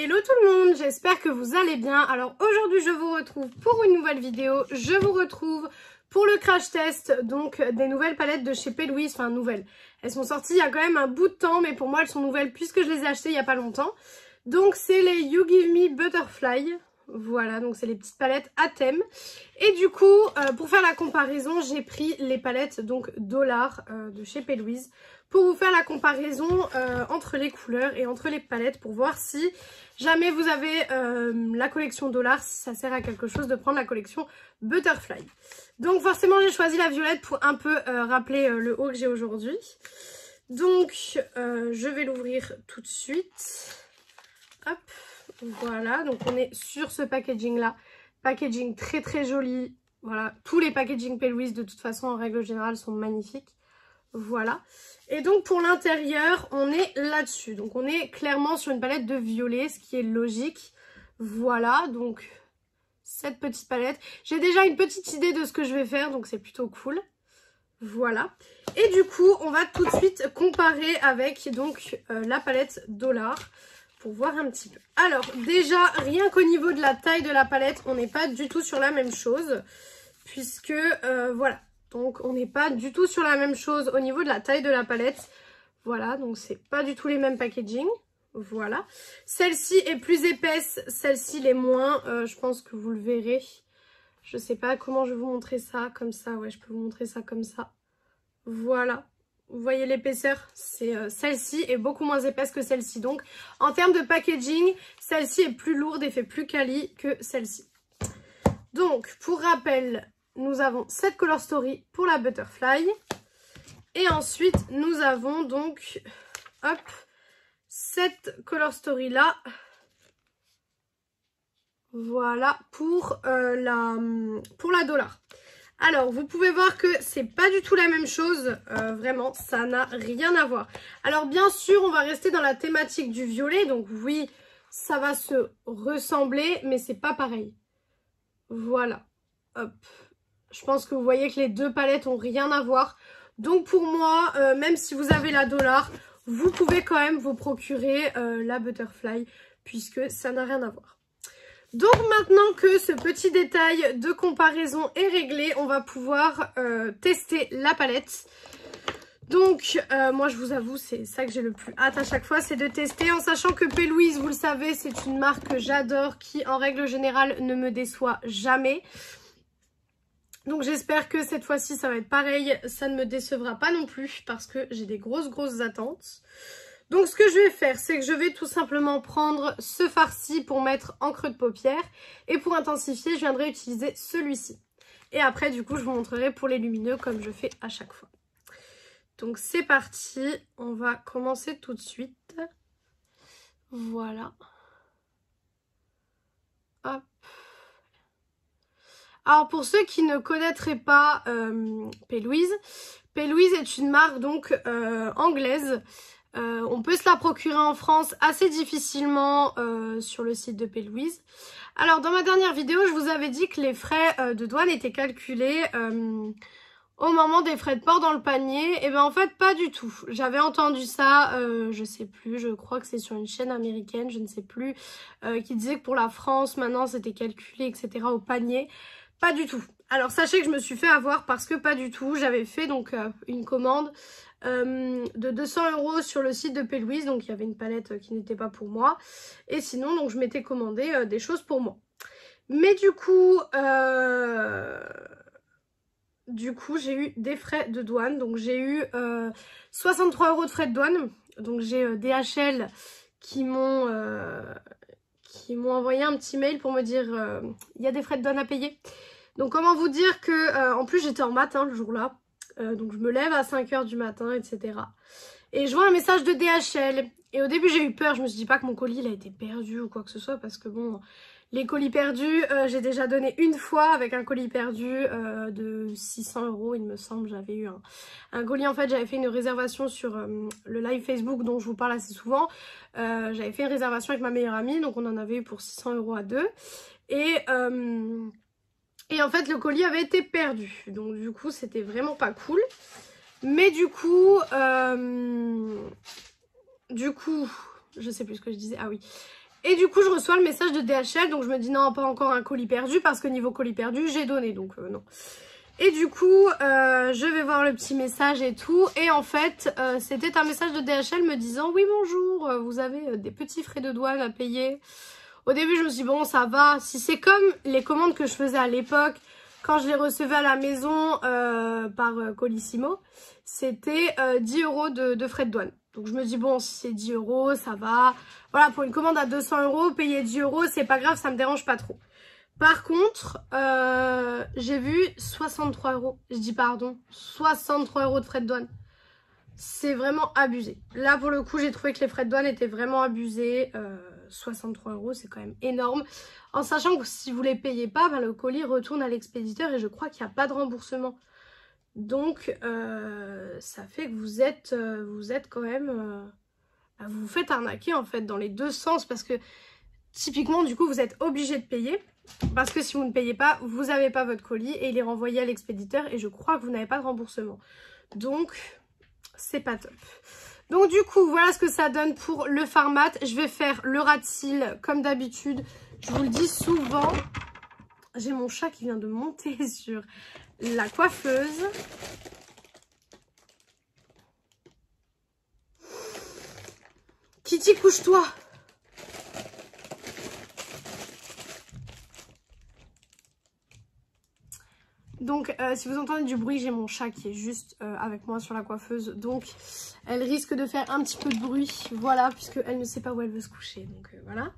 Hello tout le monde, j'espère que vous allez bien. Alors aujourd'hui je vous retrouve pour une nouvelle vidéo. Je vous retrouve pour le crash test donc des nouvelles palettes de chez P. Louise. Enfin nouvelles, elles sont sorties il y a quand même un bout de temps, mais pour moi elles sont nouvelles puisque je les ai achetées il n'y a pas longtemps. Donc c'est les You Give Me Butterfly. Voilà, donc c'est les petites palettes à thème. Et du coup, pour faire la comparaison, j'ai pris les palettes donc dollars de chez P. Louise pour vous faire la comparaison entre les couleurs et entre les palettes pour voir si jamais vous avez la collection dollars, si ça sert à quelque chose de prendre la collection Butterfly. Donc forcément, j'ai choisi la violette pour un peu rappeler le haul que j'ai aujourd'hui. Donc, je vais l'ouvrir tout de suite. Hop. Voilà, donc on est sur ce packaging là, packaging très très joli. Voilà, tous les packaging P. Louise de toute façon en règle générale sont magnifiques. Voilà, et donc pour l'intérieur on est là-dessus, donc on est clairement sur une palette de violet, ce qui est logique. Voilà, donc cette petite palette, j'ai déjà une petite idée de ce que je vais faire, donc c'est plutôt cool. Voilà, et du coup on va tout de suite comparer avec donc la palette dollars pour voir un petit peu. Alors déjà, rien qu'au niveau de la taille de la palette, on n'est pas du tout sur la même chose. Puisque, voilà, donc on n'est pas du tout sur la même chose au niveau de la taille de la palette. Voilà, donc c'est pas du tout les mêmes packaging. Voilà. Celle-ci est plus épaisse, celle-ci l'est moins. Je pense que vous le verrez. Je sais pas comment je vais vous montrer ça, comme ça. Ouais, je peux vous montrer ça comme ça. Voilà. Vous voyez l'épaisseur, c'est celle-ci est beaucoup moins épaisse que celle-ci. Donc en termes de packaging, celle-ci est plus lourde et fait plus quali que celle-ci. Donc pour rappel, nous avons cette Color Story pour la Butterfly. Et ensuite nous avons donc hop, cette Color Story là. Voilà pour la dollar. Alors, vous pouvez voir que c'est pas du tout la même chose. Vraiment, ça n'a rien à voir. Alors, bien sûr, on va rester dans la thématique du violet. Donc, oui, ça va se ressembler, mais c'est pas pareil. Voilà. Hop. Je pense que vous voyez que les deux palettes ont rien à voir. Donc, pour moi, même si vous avez la dollar, vous pouvez quand même vous procurer la Butterfly, puisque ça n'a rien à voir. Donc maintenant que ce petit détail de comparaison est réglé, on va pouvoir tester la palette. Donc moi je vous avoue, c'est ça que j'ai le plus hâte à chaque fois, c'est de tester. En sachant que P. Louise, vous le savez, c'est une marque que j'adore, qui en règle générale ne me déçoit jamais. Donc j'espère que cette fois-ci ça va être pareil, ça ne me décevra pas non plus parce que j'ai des grosses attentes. Donc ce que je vais faire, c'est que je vais tout simplement prendre ce farci pour mettre en creux de paupière. Et pour intensifier, je viendrai utiliser celui-ci. Et après, du coup, je vous montrerai pour les lumineux comme je fais à chaque fois. Donc c'est parti, on va commencer tout de suite. Voilà. Hop. Alors pour ceux qui ne connaîtraient pas P. Louise est une marque donc anglaise. On peut se la procurer en France assez difficilement sur le site de P. Louise. Alors dans ma dernière vidéo, je vous avais dit que les frais de douane étaient calculés au moment des frais de port dans le panier. Et bien en fait pas du tout. J'avais entendu ça, je sais plus, je crois que c'est sur une chaîne américaine, je ne sais plus, qui disait que pour la France maintenant c'était calculé etc. au panier. Pas du tout. Alors sachez que je me suis fait avoir parce que pas du tout. J'avais fait donc une commande de 200 € sur le site de P. Louise, donc il y avait une palette qui n'était pas pour moi, et sinon donc je m'étais commandé des choses pour moi, mais du coup j'ai eu des frais de douane, donc j'ai eu 63 € de frais de douane. Donc j'ai DHL qui m'ont envoyé un petit mail pour me dire il y a des frais de douane à payer. Donc comment vous dire que en plus j'étais en matin le jour là. Donc je me lève à 5 h du matin, etc. Et je vois un message de DHL. Et au début j'ai eu peur, je me suis dit pas que mon colis il a été perdu ou quoi que ce soit. Parce que bon, les colis perdus, j'ai déjà donné une fois avec un colis perdu de 600 € il me semble. J'avais eu un colis, en fait j'avais fait une réservation sur le live Facebook dont je vous parle assez souvent. J'avais fait une réservation avec ma meilleure amie, donc on en avait eu pour 600 € à deux. Et en fait le colis avait été perdu, donc du coup c'était vraiment pas cool. Mais du coup je sais plus ce que je disais, ah oui. Et du coup, je reçois le message de DHL, donc je me dis non, pas encore un colis perdu, parce que niveau colis perdu, j'ai donné, donc non. Et du coup, je vais voir le petit message et tout. Et en fait, c'était un message de DHL me disant « Oui, bonjour, vous avez des petits frais de douane à payer. » Au début, je me suis dit « Bon, ça va. Si c'est comme les commandes que je faisais à l'époque, quand je les recevais à la maison par Colissimo, c'était 10 € de frais de douane. » Donc je me dis « Bon, si c'est 10 €, ça va. Voilà, pour une commande à 200 €, payer 10 €, c'est pas grave, ça me dérange pas trop. » Par contre, j'ai vu 63 €. Je dis pardon, 63 € de frais de douane. C'est vraiment abusé. Là, pour le coup, j'ai trouvé que les frais de douane étaient vraiment abusés. 63 €, c'est quand même énorme. En sachant que si vous ne les payez pas, ben, le colis retourne à l'expéditeur et je crois qu'il n'y a pas de remboursement. Donc, ça fait que vous êtes quand même... vous vous faites arnaquer en fait dans les deux sens parce que typiquement, du coup, vous êtes obligé de payer. Parce que si vous ne payez pas, vous n'avez pas votre colis et il est renvoyé à l'expéditeur et je crois que vous n'avez pas de remboursement. Donc, c'est pas top. Donc du coup, voilà ce que ça donne pour le Pharmat. Je vais faire le ras de cils comme d'habitude. Je vous le dis souvent. J'ai mon chat qui vient de monter sur la coiffeuse. Kitty, couche-toi. Donc, si vous entendez du bruit, j'ai mon chat qui est juste avec moi sur la coiffeuse. Donc, elle risque de faire un petit peu de bruit. Voilà, puisqu'elle ne sait pas où elle veut se coucher. Donc, voilà.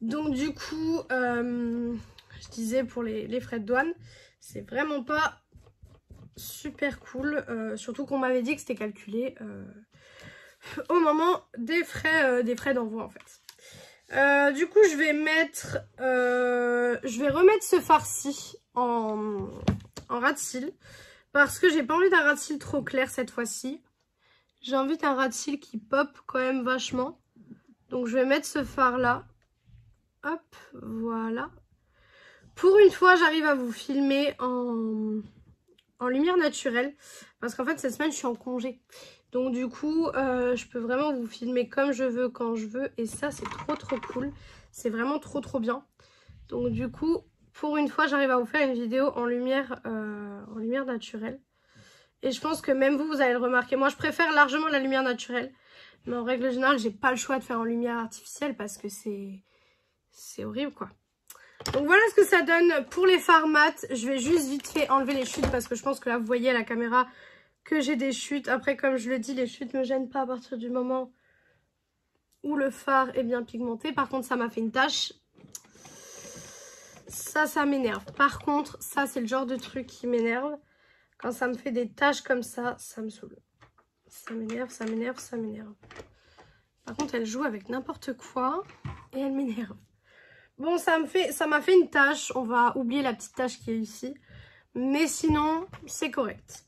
Donc, du coup, je disais pour les frais de douane, c'est vraiment pas super cool. Surtout qu'on m'avait dit que c'était calculé au moment des frais d'envoi, en fait. Du coup, je vais remettre ce farci en ras de cils parce que j'ai pas envie d'un ras de cils trop clair cette fois-ci. J'ai envie d'un ras de cils qui pop quand même vachement. Donc je vais mettre ce fard là. Hop, voilà. Pour une fois, j'arrive à vous filmer en lumière naturelle parce qu'en fait cette semaine je suis en congé. Donc du coup, je peux vraiment vous filmer comme je veux, quand je veux. Et ça, c'est trop cool. C'est vraiment trop bien. Donc du coup, pour une fois, j'arrive à vous faire une vidéo en lumière naturelle. Et je pense que même vous allez le remarquer. Moi, je préfère largement la lumière naturelle. Mais en règle générale, j'ai pas le choix de faire en lumière artificielle parce que c'est horrible, quoi. Donc voilà ce que ça donne pour les fards mat. Je vais juste vite fait enlever les chutes parce que je pense que là, vous voyez à la caméra que j'ai des chutes. Après, comme je le dis, les chutes ne me gênent pas à partir du moment où le fard est bien pigmenté. Par contre, ça m'a fait une tache. Ça m'énerve. Par contre, ça, c'est le genre de truc qui m'énerve. Quand ça me fait des taches comme ça me saoule. Ça m'énerve. Par contre, elle joue avec n'importe quoi et elle m'énerve. Bon, ça m'a fait une tache. On va oublier la petite tache qui est ici. Mais sinon, c'est correct.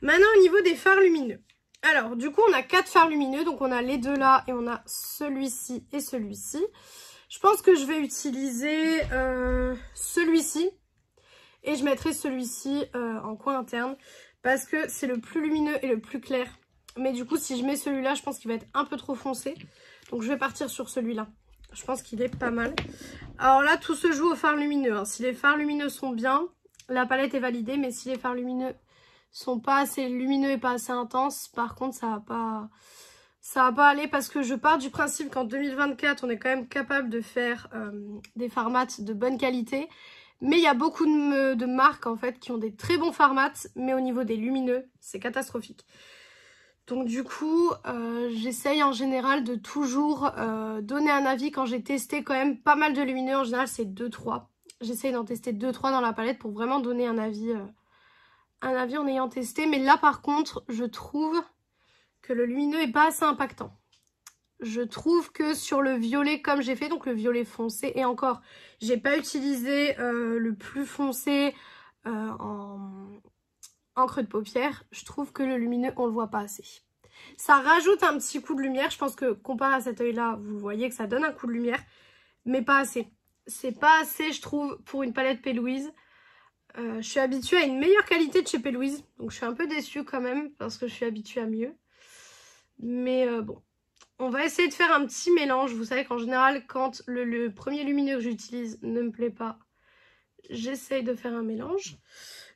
Maintenant, au niveau des fards lumineux. Alors, du coup, on a 4 fards lumineux. Donc, on a les deux là et on a celui-ci et celui-ci. Je pense que je vais utiliser celui-ci. Et je mettrai celui-ci en coin interne. Parce que c'est le plus lumineux et le plus clair. Mais du coup, si je mets celui-là, je pense qu'il va être un peu trop foncé. Donc, je vais partir sur celui-là. Je pense qu'il est pas mal. Alors là, tout se joue aux fards lumineux. Hein. Si les fards lumineux sont bien, la palette est validée. Mais si les fards lumineux sont pas assez lumineux et pas assez intenses, par contre, ça va pas aller parce que je pars du principe qu'en 2024, on est quand même capable de faire des fards mat de bonne qualité. Mais il y a beaucoup de marques en fait qui ont des très bons fards mat, mais au niveau des lumineux, c'est catastrophique. Donc du coup, j'essaye en général de toujours donner un avis quand j'ai testé quand même pas mal de lumineux. En général, c'est 2-3. J'essaye d'en tester 2-3 dans la palette pour vraiment donner un avis en ayant testé. Mais là, par contre, je trouve que le lumineux est pas assez impactant. Je trouve que sur le violet, comme j'ai fait, donc le violet foncé, et encore, j'ai pas utilisé le plus foncé en creux de paupière, je trouve que le lumineux, on le voit pas assez. Ça rajoute un petit coup de lumière, je pense que comparé à cet œil-là, vous voyez que ça donne un coup de lumière, mais pas assez. C'est pas assez, je trouve, pour une palette P. Louise. Je suis habituée à une meilleure qualité de chez P. Louise, donc je suis un peu déçue quand même, parce que je suis habituée à mieux. Mais bon, on va essayer de faire un petit mélange. Vous savez qu'en général, quand le premier lumineux que j'utilise ne me plaît pas, j'essaye de faire un mélange.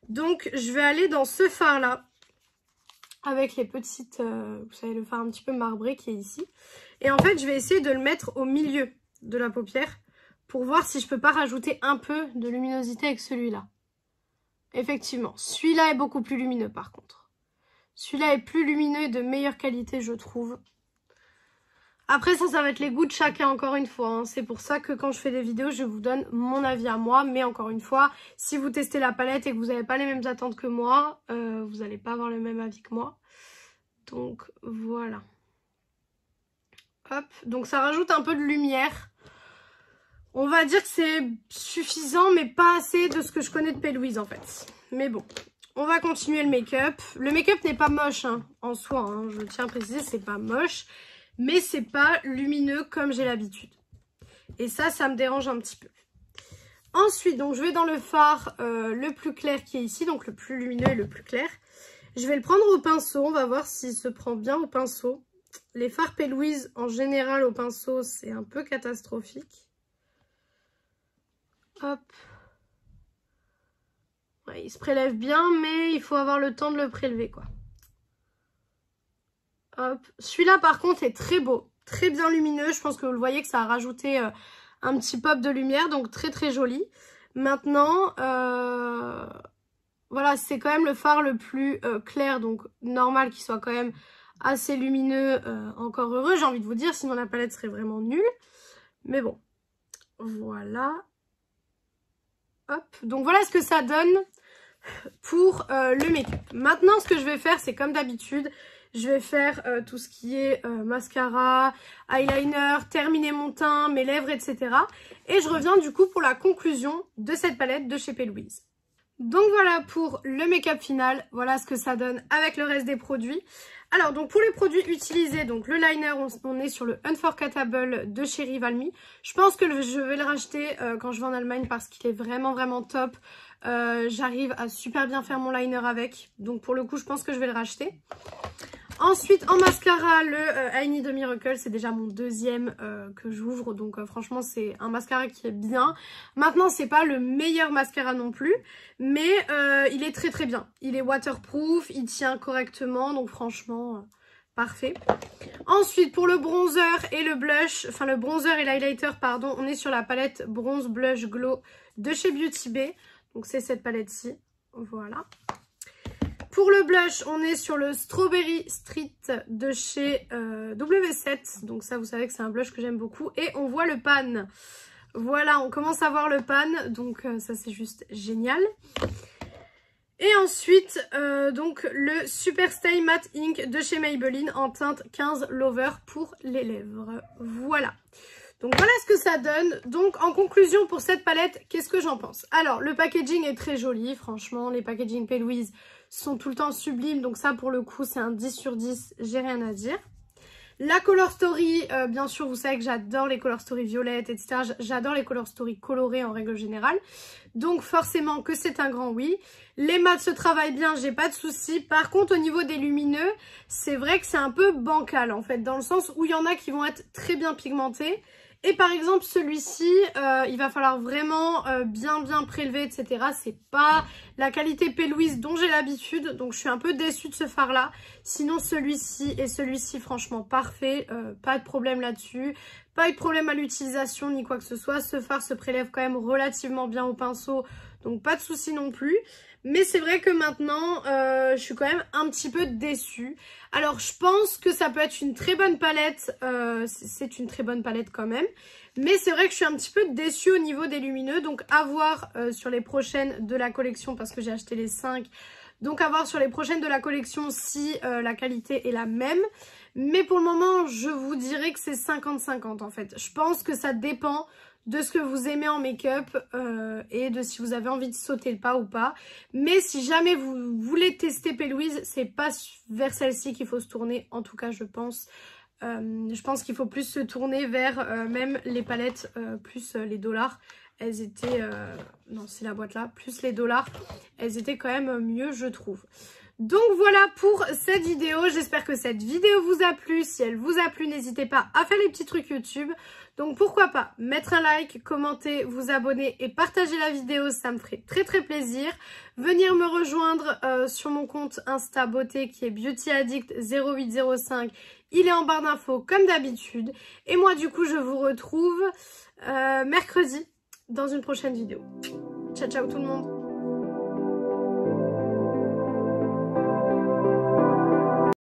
Donc, je vais aller dans ce fard-là, avec les petites, vous savez, le fard un petit peu marbré qui est ici. Et en fait, je vais essayer de le mettre au milieu de la paupière pour voir si je peux pas rajouter un peu de luminosité avec celui-là. Effectivement, celui-là est beaucoup plus lumineux par contre. Celui-là est plus lumineux et de meilleure qualité, je trouve. Après ça va être les goûts de chacun encore une fois. Hein. C'est pour ça que quand je fais des vidéos, je vous donne mon avis à moi. Mais encore une fois, si vous testez la palette et que vous n'avez pas les mêmes attentes que moi, vous n'allez pas avoir le même avis que moi. Donc voilà. Hop, donc ça rajoute un peu de lumière. On va dire que c'est suffisant, mais pas assez de ce que je connais de P. Louise en fait. Mais bon, on va continuer le make-up. Le make-up n'est pas moche hein, en soi, hein. Je tiens à préciser, c'est pas moche. Mais c'est pas lumineux comme j'ai l'habitude. Et ça me dérange un petit peu. Ensuite, donc je vais dans le fard le plus clair qui est ici, donc le plus lumineux et le plus clair. Je vais le prendre au pinceau, on va voir s'il se prend bien au pinceau. Les fards P. Louise, en général, au pinceau, c'est un peu catastrophique. Hop. Ouais, il se prélève bien, mais il faut avoir le temps de le prélever, quoi. Hop. Celui-là, par contre, est très beau. Très bien lumineux. Je pense que vous le voyez que ça a rajouté un petit pop de lumière. Donc, très, très joli. Maintenant, voilà, c'est quand même le fard le plus clair. Donc, normal qu'il soit quand même assez lumineux. Encore heureux, j'ai envie de vous dire. Sinon, la palette serait vraiment nulle. Mais bon. Voilà. Hop. Donc, voilà ce que ça donne pour le make-up. Maintenant, ce que je vais faire, c'est comme d'habitude... Je vais faire tout ce qui est mascara, eyeliner, terminer mon teint, mes lèvres, etc. Et je reviens du coup pour la conclusion de cette palette de chez P. Louise. Donc voilà pour le make-up final. Voilà ce que ça donne avec le reste des produits. Alors donc pour les produits utilisés, donc le liner, on est sur le Unforgettable de chez Rivalmy. Je pense que je vais le racheter quand je vais en Allemagne parce qu'il est vraiment vraiment top. J'arrive à super bien faire mon liner avec. Donc pour le coup, je pense que je vais le racheter. Ensuite, en mascara, le I Need a Miracle, c'est déjà mon deuxième que j'ouvre. Donc franchement, c'est un mascara qui est bien. Maintenant, c'est pas le meilleur mascara non plus, mais il est très très bien. Il est waterproof, il tient correctement, donc franchement, parfait. Ensuite, pour le bronzer et le blush, enfin le bronzer et l'highlighter, pardon, on est sur la palette Bronze Blush Glow de chez Beauty Bay. Donc c'est cette palette-ci, voilà. Pour le blush, on est sur le Strawberry Street de chez W7. Donc ça, vous savez que c'est un blush que j'aime beaucoup. Et on voit le pan. Voilà, on commence à voir le pan. Donc ça, c'est juste génial. Et ensuite, donc le Super Stay Matte Ink de chez Maybelline en teinte 15 Lover pour les lèvres. Voilà. Donc voilà ce que ça donne. Donc en conclusion pour cette palette, qu'est-ce que j'en pense? Alors le packaging est très joli, franchement, les packaging P. Louise sont tout le temps sublimes. Donc ça pour le coup c'est un 10 sur 10, j'ai rien à dire. La Color Story, bien sûr vous savez que j'adore les Color Story violettes, etc. J'adore les Color Story colorées en règle générale. Donc forcément que c'est un grand oui. Les mats se travaillent bien, j'ai pas de soucis. Par contre au niveau des lumineux, c'est vrai que c'est un peu bancal en fait. Dans le sens où il y en a qui vont être très bien pigmentés. Et par exemple celui-ci, il va falloir vraiment bien prélever, etc. C'est pas la qualité P. Louise dont j'ai l'habitude, donc je suis un peu déçue de ce fard-là. Sinon celui-ci et celui-ci, franchement parfait, pas de problème là-dessus. Pas eu de problème à l'utilisation ni quoi que ce soit. Ce fard se prélève quand même relativement bien au pinceau, donc pas de souci non plus. Mais c'est vrai que maintenant, je suis quand même un petit peu déçue. Alors, je pense que ça peut être une très bonne palette. C'est une très bonne palette quand même. Mais c'est vrai que je suis un petit peu déçue au niveau des lumineux. Donc, à voir sur les prochaines de la collection parce que j'ai acheté les 5. Donc, à voir sur les prochaines de la collection si la qualité est la même. Mais pour le moment, je vous dirais que c'est 50-50 en fait. Je pense que ça dépend de ce que vous aimez en make-up et de si vous avez envie de sauter le pas ou pas. Mais si jamais vous voulez tester P. Louise, c'est pas vers celle-ci qu'il faut se tourner. En tout cas, je pense qu'il faut plus se tourner vers même les palettes plus les dollars. Elles étaient... non, c'est la boîte là. Plus les dollars. Elles étaient quand même mieux, je trouve. Donc voilà pour cette vidéo, j'espère que cette vidéo vous a plu. Si elle vous a plu, n'hésitez pas à faire les petits trucs YouTube. Donc pourquoi pas mettre un like, commenter, vous abonner et partager la vidéo, ça me ferait très plaisir. Venir me rejoindre sur mon compte Insta Beauté qui est BeautyAddict0805. Il est en barre d'infos comme d'habitude. Et moi du coup je vous retrouve mercredi dans une prochaine vidéo. Ciao ciao tout le monde.